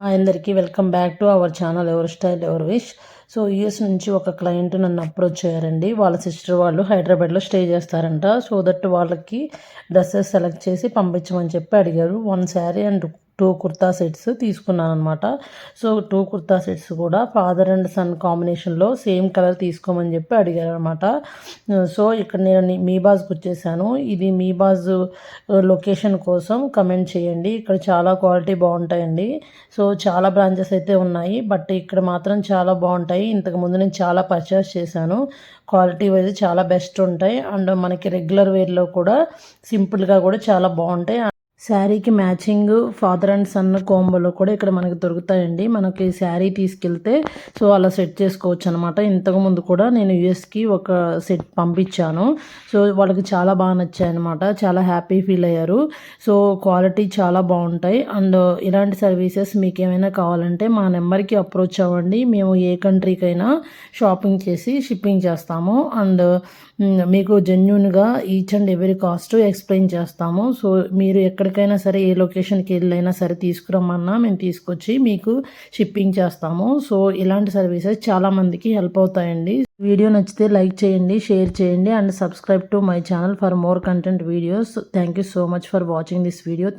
అందరికీ welcome back to our channel ever style ever wish. So US నుంచి ఒక client నన్ను అప్రోచ్ అయ్యారండి. వాళ్ళ సిస్టర్ వాళ్ళు హైదరాబాద్లో స్టే చేస్తారంట. సో దట్ వాళ్ళకి డ్రెస్సెస్ సెలెక్ట్ చేసి పంపించమని చెప్పి అడిగారు. 1 శారీ అండ్ 2 కుర్తా సెట్స్ తీసుకున్నాను అనమాట. సో 2 కుర్తా సెట్స్ కూడా ఫాదర్ అండ్ సన్ కాంబినేషన్లో సేమ్ కలర్ తీసుకోమని చెప్పి అడిగారు అనమాట. సో ఇక్కడ నేను మీబాజ్కి వచ్చేసాను. ఇది మీబాజ్ లొకేషన్ కోసం కమెంట్ చేయండి. ఇక్కడ చాలా క్వాలిటీ బాగుంటాయండి. సో చాలా బ్రాంచెస్ అయితే ఉన్నాయి, బట్ ఇక్కడ మాత్రం చాలా బాగుంటాయి. ఇంతకుముందు నేను చాలా పర్చేస్ చేశాను. క్వాలిటీ వైజ్ చాలా బెస్ట్ ఉంటాయి. అండ్ మనకి రెగ్యులర్ వేర్లో కూడా సింపుల్గా కూడా చాలా బాగుంటాయి. శారీకి మ్యాచింగ్ ఫాదర్ అండ్ సన్ కాంబోలో కూడా ఇక్కడ మనకి దొరుకుతాయండి. మనకి శారీ తీసుకెళ్తే సో అలా సెట్ చేసుకోవచ్చు అనమాట. ఇంతకుముందు కూడా నేను యూఎస్కి ఒక సెట్ పంపించాను. సో వాళ్ళకి చాలా బాగా నచ్చాయి అనమాట. చాలా హ్యాపీ ఫీల్ అయ్యారు. సో క్వాలిటీ చాలా బాగుంటాయి. అండ్ ఇలాంటి సర్వీసెస్ మీకు ఏమైనా కావాలంటే మా నెంబర్కి అప్రోచ్ అవ్వండి. మేము ఏ కంట్రీకైనా షాపింగ్ చేసి షిప్పింగ్ చేస్తాము. అండ్ మీకు జెన్యూన్గా each and every cost explain చేస్తాము. సో మీరు ఎక్కడికైనా సరే ఏ లొకేషన్కి వెళ్ళైనా సరే తీసుకురమ్మన్నా మేము తీసుకొచ్చి మీకు షిప్పింగ్ చేస్తాము. సో ఇలాంటి సర్వీసెస్ చాలామందికి హెల్ప్ అవుతాయండి. వీడియో నచ్చితే లైక్ చేయండి, షేర్ చేయండి and subscribe to my channel for more content videos. Thank you so much for watching this video.